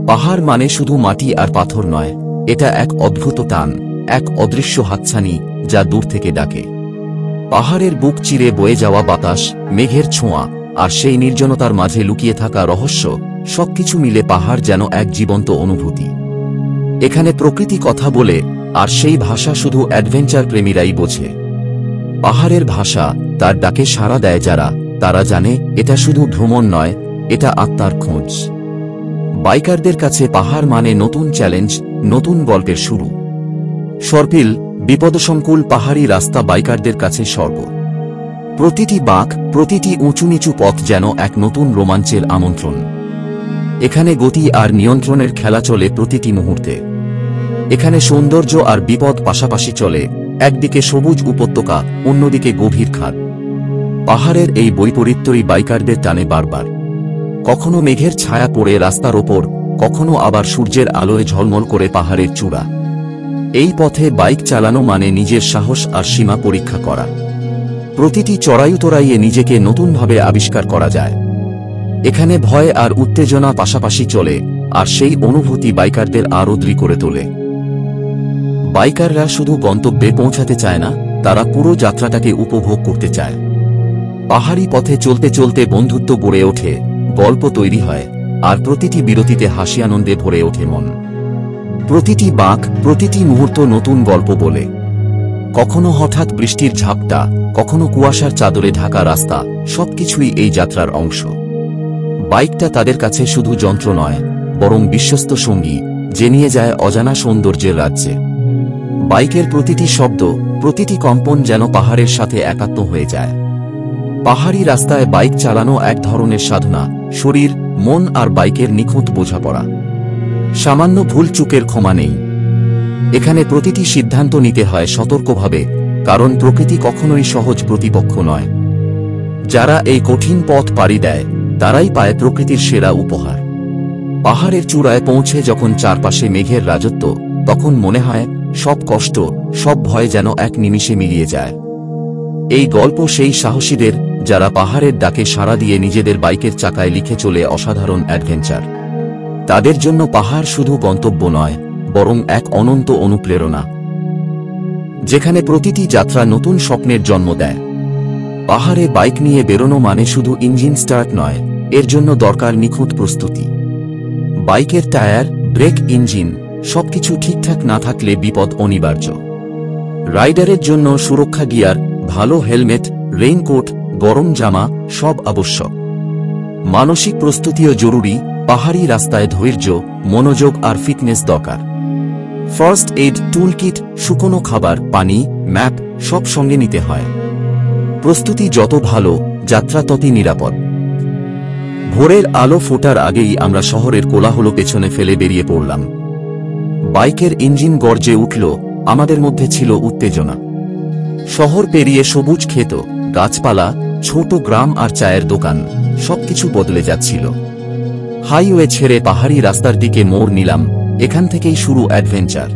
পাহাড় মানে শুধু মাটি আর পাথর নয়, এটা এক অদ্ভুত টান, এক অদৃশ্য হাতছানি যা দূর থেকে ডাকে। পাহাড়ের বুক চিরে বয়ে যাওয়া বাতাস, মেঘের ছোঁয়া আর সেই নির্জনতার মাঝে লুকিয়ে থাকা রহস্য, সবকিছু মিলে পাহাড় যেন এক জীবন্ত অনুভূতি। এখানে প্রকৃতি কথা বলে, আর সেই ভাষা শুধু অ্যাডভেঞ্চার প্রেমীরাই বোঝে। পাহাড়ের ভাষা, তার ডাকে সাড়া দেয় যারা, তারা জানে এটা শুধু ভ্রমণ নয়, এটা আত্মার খোঁজ। বাইকারদের কাছে পাহাড় মানে নতুন চ্যালেঞ্জ, নতুন গল্পের শুরু। সর্পিল, বিপদসংকুল পাহাড়ি রাস্তা বাইকারদের কাছে স্বর্গ। প্রতিটি বাঁক, প্রতিটি উঁচু নিচু পথ যেন এক নতুন রোমাঞ্চের আমন্ত্রণ। এখানে গতি আর নিয়ন্ত্রণের খেলা চলে প্রতিটি মুহূর্তে। এখানে সৌন্দর্য আর বিপদ পাশাপাশি চলে, একদিকে সবুজ উপত্যকা, অন্যদিকে গভীর খাদ। পাহাড়ের এই বৈপরীত্যই বাইকারদের টানে বারবার। কখনো মেঘের ছায়া পড়ে রাস্তার ওপর, কখনো আবার সূর্যের আলোয় ঝলমল করে পাহাড়ের চূড়া। এই পথে বাইক চালানো মানে নিজের সাহস আর সীমা পরীক্ষা করা। প্রতিটি চড়াই-উতরাইয়ে নিজেকে নতুনভাবে আবিষ্কার করা যায়। এখানে ভয় আর উত্তেজনা পাশাপাশি চলে, আর সেই অনুভূতি বাইকারদের আরও দৃঢ় করে তোলে। বাইকাররা শুধু গন্তব্যে পৌঁছাতে চায় না, তারা পুরো যাত্রাটাকে উপভোগ করতে চায়। পাহাড়ি পথে চলতে চলতে বন্ধুত্ব গড়ে ওঠে, গল্প তৈরি হয়, আর প্রতিটি বিরতিতে হাসি আনন্দে ভরে ওঠে মন। প্রতিটি বাঁক, প্রতিটি মুহূর্ত নতুন গল্প বলে। কখনো হঠাৎ বৃষ্টির ঝাপটা, কখনো কুয়াশার চাদরে ঢাকা রাস্তা, সবকিছুই এই যাত্রার অংশ। বাইকটা তাদের কাছে শুধু যন্ত্র নয়, বরং বিশ্বস্ত সঙ্গী, যে নিয়ে যায় অজানা সৌন্দর্যের রাজ্যে। বাইকের প্রতিটি শব্দ, প্রতিটি কম্পন যেন পাহাড়ের সাথে একাত্ম হয়ে যায়। পাহাড়ি রাস্তায় বাইক চালানো এক ধরনের সাধনা, শরীর, মন আর বাইকের নিখুঁত বোঝাপড়া। সামান্য ভুল চুকের ক্ষমা নেই। এখানে প্রতিটি সিদ্ধান্ত নিতে হয় সতর্কভাবে, কারণ প্রকৃতি কখনোই সহজ প্রতিপক্ষ নয়। যারা এই কঠিন পথ পাড়ি দেয়, তারাই পায় প্রকৃতির সেরা উপহার। পাহাড়ের চূড়ায় পৌঁছে যখন চারপাশে মেঘের রাজত্ব, তখন মনে হয় সব কষ্ট, সব ভয় যেন এক নিমিষে মিলিয়ে যায়। এই গল্প সেই সাহসীদের, যারা পাহাড়ের ডাকে সাড়া দিয়ে নিজেদের বাইকের চাকায় লিখে চলে অসাধারণ অ্যাডভেঞ্চার। তাদের জন্য পাহাড় শুধু গন্তব্য নয়, বরং এক অনন্ত অনুপ্রেরণা, যেখানে প্রতিটি যাত্রা নতুন স্বপ্নের জন্ম দেয়। পাহাড়ে বাইক নিয়ে বেরোনো মানে শুধু ইঞ্জিন স্টার্ট নয়, এর জন্য দরকার নিখুঁত প্রস্তুতি। বাইকের টায়ার, ব্রেক, ইঞ্জিন সবকিছু ঠিকঠাক না থাকলে বিপদ অনিবার্য। রাইডারের জন্য সুরক্ষা গিয়ার, ভালো হেলমেট, রেইনকোট, গরম জামা সব আবশ্যক। মানসিক প্রস্তুতিও জরুরি। পাহাড়ি রাস্তায় ধৈর্য, মনোযোগ আর ফিটনেস দরকার। ফার্স্ট এইড টুলকিট, শুকনো খাবার, পানি, ম্যাপ সব সঙ্গে নিতে হয়। প্রস্তুতি যত ভালো, যাত্রা ততই নিরাপদ। ভোরের আলো ফোটার আগেই আমরা শহরের কোলাহল পেছনে ফেলে বেরিয়ে পড়লাম। বাইকের ইঞ্জিন গর্জে উঠল, আমাদের মধ্যে ছিল উত্তেজনা। শহর পেরিয়ে সবুজ ক্ষেত, গাছপালা, ছোট গ্রাম আর চায়ের দোকান, সবকিছু বদলে যাচ্ছিল। হাইওয়ে ছেড়ে পাহাড়ি রাস্তার দিকে মোড় নিলাম, এখান থেকেই শুরু অ্যাডভেঞ্চার।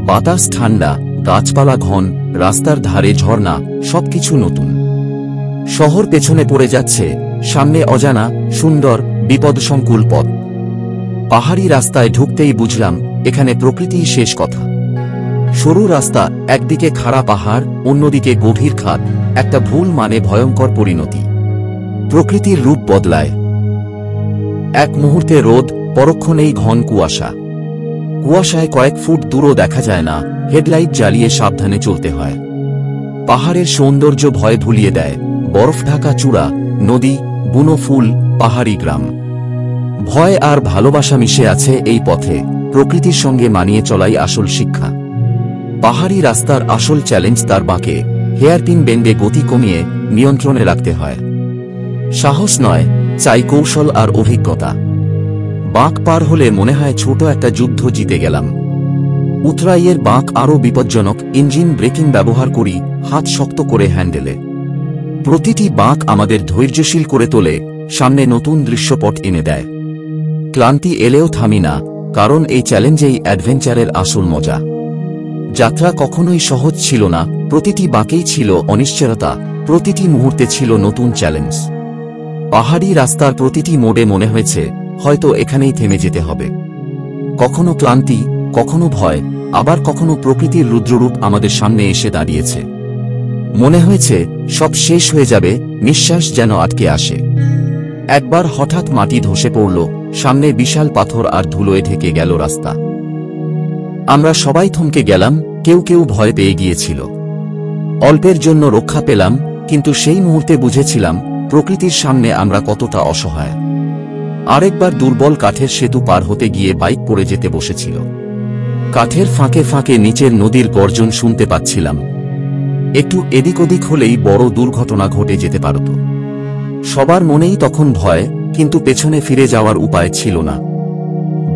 বাতাস ঠান্ডা, গাছপালা ঘন, রাস্তার ধারে ঝর্ণা, সবকিছু নতুন। শহর পেছনে পড়ে যাচ্ছে, সামনে অজানা, সুন্দর, বিপদসংকুল পথ। পাহাড়ি রাস্তায় ঢুকতেই বুঝলাম, এখানে প্রকৃতিই শেষ কথা। সরু রাস্তা, একদিকে খাড়া পাহাড়, অন্যদিকে গভীর খাদ। একটা ভুল মানে ভয়ঙ্কর পরিণতি। প্রকৃতির রূপ বদলায়। এক মুহূর্তে রোদ, পরক্ষণেই ঘন কুয়াশা। কুয়াশায় কয়েক ফুট দূরও দেখা যায় না, হেডলাইট জ্বালিয়ে সাবধানে চলতে হয়। পাহাড়ের সৌন্দর্য ভয় ভুলিয়ে দেয়, বরফ ঢাকা চূড়া, নদী, বুনো ফুল, পাহাড়ি গ্রাম। ভয় আর ভালোবাসা মিশে আছে এই পথে, প্রকৃতির সঙ্গে মানিয়ে চলাই আসল শিক্ষা। পাহাড়ি রাস্তার আসল চ্যালেঞ্জ তার বাঁকে, হেয়ারপিন বেন্ডে গতি কমিয়ে নিয়ন্ত্রণে রাখতে হয়। সাহস নয়, চাই কৌশল আর অভিজ্ঞতা। বাঁক পার হলে মনে হয় ছোট একটা যুদ্ধ জিতে গেলাম। উতরাইয়ের বাঁক আরও বিপজ্জনক, ইঞ্জিন ব্রেকিং ব্যবহার করি, হাত শক্ত করে হ্যান্ডেলে। প্রতিটি বাঁক আমাদের ধৈর্যশীল করে তোলে, সামনে নতুন দৃশ্যপট এনে দেয়। ক্লান্তি এলেও থামি না, কারণ এই চ্যালেঞ্জেই অ্যাডভেঞ্চারের আসল মজা। যাত্রা কখনোই সহজ ছিল না, প্রতিটি বাঁকেই ছিল অনিশ্চয়তা, প্রতিটি মুহূর্তে ছিল নতুন চ্যালেঞ্জ। পাহাড়ি রাস্তার প্রতিটি মোড়ে মনে হয়েছে, হয়তো এখানেই থেমে যেতে হবে। কখনো ক্লান্তি, কখনো ভয়, আবার কখনো প্রকৃতির রুদ্ররূপ আমাদের সামনে এসে দাঁড়িয়েছে। মনে হয়েছে সব শেষ হয়ে যাবে, নিঃশ্বাস যেন আটকে আসে। একবার হঠাৎ মাটি ধসে পড়ল, সামনে বিশাল পাথর আর ধুলোয় ঢেকে গেল রাস্তা। আমরা সবাই থমকে গেলাম, কেউ কেউ ভয় পেয়ে গিয়েছিল। অল্পের জন্য রক্ষা পেলাম, কিন্তু সেই মুহূর্তে বুঝেছিলাম প্রকৃতির সামনে আমরা কতটা অসহায়। আরেকবার দুর্বল কাঠের সেতু পার হতে গিয়ে বাইক পড়ে যেতে বসেছিল। কাঠের ফাঁকে ফাঁকে নিচের নদীর গর্জন শুনতে পাচ্ছিলাম। একটু এদিক ওদিক হলেই বড় দুর্ঘটনা ঘটে যেতে পারত। সবার মনেই তখন ভয়, কিন্তু পেছনে ফিরে যাওয়ার উপায় ছিল না।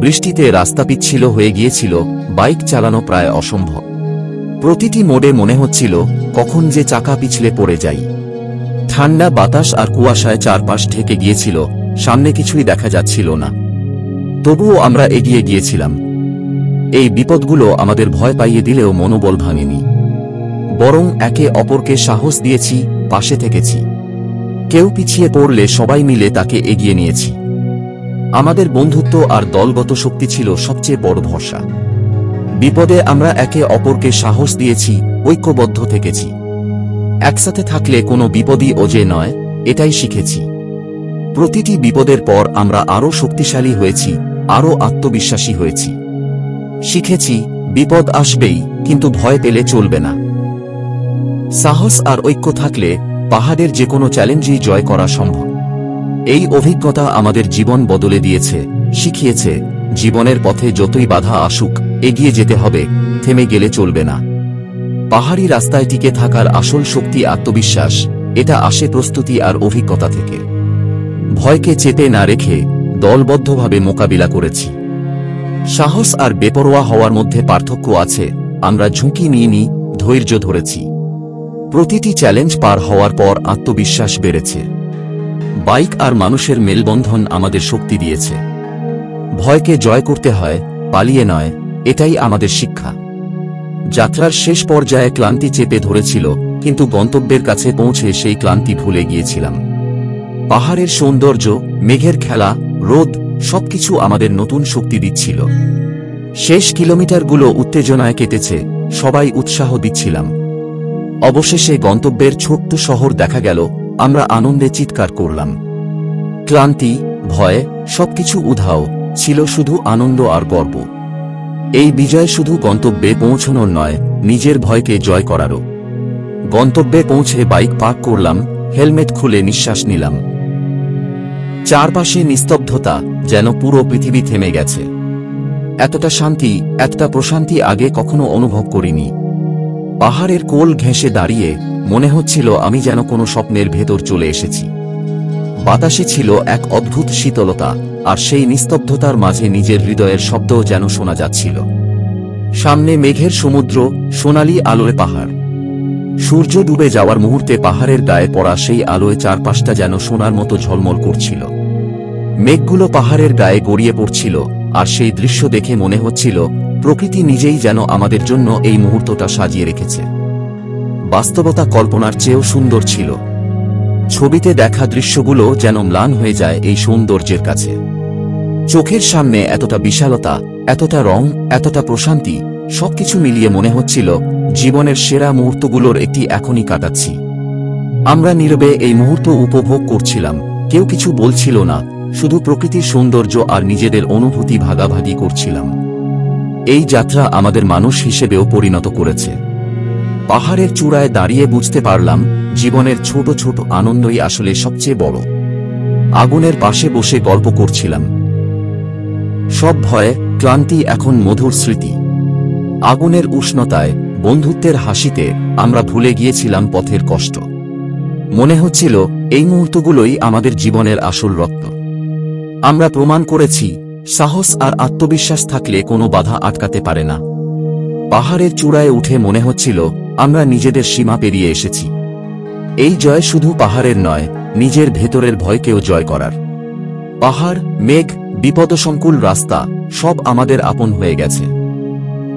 বৃষ্টিতে রাস্তা পিচ্ছিল হয়ে গিয়েছিল, বাইক চালানো প্রায় অসম্ভব। প্রতিটি মোড়ে মনে হচ্ছিল কখন যে চাকা পিছলে পড়ে যাই। ঠান্ডা বাতাস আর কুয়াশায় চারপাশ ঢেকে গিয়েছিল, সামনে কিছুই দেখা যাচ্ছিল না। তবুও আমরা এগিয়ে গিয়েছিলাম। এই বিপদগুলো আমাদের ভয় পাইয়ে দিলেও মনোবল ভাঙেনি, বরং একে অপরকে সাহস দিয়েছি, পাশে থেকেছি। কেউ পিছিয়ে পড়লে সবাই মিলে তাকে এগিয়ে নিয়েছি। আমাদের বন্ধুত্ব আর দলগত শক্তি ছিল সবচেয়ে বড় ভরসা। বিপদে আমরা একে অপরকে সাহস দিয়েছি, ঐক্যবদ্ধ থেকেছি। একসাথে থাকলে কোনো বিপদই অজে নয়, এটাই শিখেছি। প্রতিটি বিপদের পর আমরা আরও শক্তিশালী হয়েছি, আরও আত্মবিশ্বাসী হয়েছি। শিখেছি বিপদ আসবেই, কিন্তু ভয় পেলে চলবে না। সাহস আর ঐক্য থাকলে পাহাড়ের যে কোনো চ্যালেঞ্জই জয় করা সম্ভব। এই অভিজ্ঞতা আমাদের জীবন বদলে দিয়েছে, শিখিয়েছে জীবনের পথে যতই বাধা আসুক এগিয়ে যেতে হবে, থেমে গেলে চলবে না। পাহাড়ি রাস্তায় টিকে থাকার আসল শক্তি আত্মবিশ্বাস, এটা আসে প্রস্তুতি আর অভিজ্ঞতা থেকে। ভয়কে চেপে না রেখে দলবদ্ধভাবে মোকাবিলা করেছি। সাহস আর বেপরোয়া হওয়ার মধ্যে পার্থক্য আছে। আমরা ঝুঁকি নিইনি, ধৈর্য ধরেছি। প্রতিটি চ্যালেঞ্জ পার হওয়ার পর আত্মবিশ্বাস বেড়েছে। বাইক আর মানুষের মেলবন্ধন আমাদের শক্তি দিয়েছে। ভয়কে জয় করতে হয়, পালিয়ে নয়, এটাই আমাদের শিক্ষা। যাত্রার শেষ পর্যায়ে ক্লান্তি চেপে ধরেছিল, কিন্তু গন্তব্যের কাছে পৌঁছে সেই ক্লান্তি ভুলে গিয়েছিলাম। পাহাড়ের সৌন্দর্য, মেঘের খেলা, রোদ, সবকিছু আমাদের নতুন শক্তি দিচ্ছিল। শেষ কিলোমিটারগুলো উত্তেজনায় কেটেছে, সবাই উৎসাহ দিচ্ছিলাম। অবশেষে গন্তব্যের ছোট্ট শহর দেখা গেল, আমরা আনন্দে চিৎকার করলাম। ক্লান্তি, ভয়, সবকিছু উধাও, ছিল শুধু আনন্দ আর গর্ব। এই বিজয় শুধু গন্তব্যে পৌঁছানোর নয়, নিজের ভয়কে জয় করারও। গন্তব্যে পৌঁছে বাইক পার্ক করলাম, হেলমেট খুলে নিঃশ্বাস নিলাম। চারপাশে নিস্তব্ধতা, যেন পুরো পৃথিবী থেমে গেছে। এতটা শান্তি, এতটা প্রশান্তি আগে কখনো অনুভব করিনি। পাহাড়ের কোল ঘেঁষে দাঁড়িয়ে মনে হচ্ছিল আমি যেন কোনো স্বপ্নের ভেতর চলে এসেছি। বাতাসে ছিল এক অদ্ভুত শীতলতা, আর সেই নিস্তব্ধতার মাঝে নিজের হৃদয়ের শব্দও যেন শোনা যাচ্ছিল। সামনে মেঘের সমুদ্র, সোনালি আলোয় পাহাড়। সূর্য ডুবে যাওয়ার মুহূর্তে পাহাড়ের গায়ে পড়া সেই আলোয় চারপাশটা যেন সোনার মতো ঝলমল করছিল। মেঘগুলো পাহাড়ের গায়ে গড়িয়ে পড়ছিল, আর সেই দৃশ্য দেখে মনে হচ্ছিল প্রকৃতি নিজেই যেন আমাদের জন্য এই মুহূর্তটা সাজিয়ে রেখেছে। বাস্তবতা কল্পনার চেয়েও সুন্দর ছিল। ছবিতে দেখা দৃশ্যগুলো যেন ম্লান হয়ে যায় এই সৌন্দর্যের কাছে। চোখের সামনে এতটা বিশালতা, এতটা রং, এতটা প্রশান্তি, সবকিছু মিলিয়ে মনে হচ্ছিল জীবনের সেরা মুহূর্তগুলোর একটি এখনই কাটাচ্ছি। আমরা নীরবে এই মুহূর্ত উপভোগ করছিলাম, কেউ কিছু বলছিল না, শুধু প্রকৃতির সৌন্দর্য আর নিজেদের অনুভূতি ভাগাভাগি করছিলাম। এই যাত্রা আমাদের মানুষ হিসেবেও পরিণত করেছে। পাহাড়ের চূড়ায় দাঁড়িয়ে বুঝতে পারলাম জীবনের ছোট ছোট আনন্দই আসলে সবচেয়ে বড়। আগুনের পাশে বসে গল্প করছিলাম। সব ভয়, ক্লান্তি এখন মধুর স্মৃতি। আগুনের উষ্ণতায়, বন্ধুত্বের হাসিতে আমরা ভুলে গিয়েছিলাম পথের কষ্ট। মনে হচ্ছিল এই মুহূর্তগুলোই আমাদের জীবনের আসল রত্ন। আমরা প্রমাণ করেছি সাহস আর আত্মবিশ্বাস থাকলে কোনো বাধা আটকাতে পারে না। পাহাড়ের চূড়ায় উঠে মনে হচ্ছিল আমরা নিজেদের সীমা পেরিয়ে এসেছি। এই জয় শুধু পাহাড়ের নয়, নিজের ভেতরের ভয়কেও জয় করার। পাহাড়, মেঘ, বিপদসংকুল রাস্তা, সব আমাদের আপন হয়ে গেছে।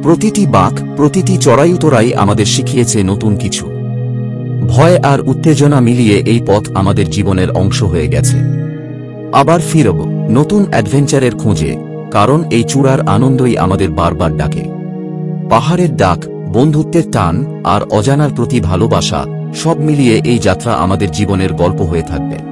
প্রতিটি বাঁক, প্রতিটি চড়াই উতরাই আমাদের শিখিয়েছে নতুন কিছু। ভয় আর উত্তেজনা মিলিয়ে এই পথ আমাদের জীবনের অংশ হয়ে গেছে। আবার ফিরব নতুন অ্যাডভেঞ্চারের খোঁজে, কারণ এই চূড়ার আনন্দই আমাদের বারবার ডাকে। পাহাড়ের ডাক, বন্ধুত্বের টান আর অজানার প্রতি ভালোবাসা, সব মিলিয়ে এই যাত্রা আমাদের জীবনের গল্প হয়ে থাকবে।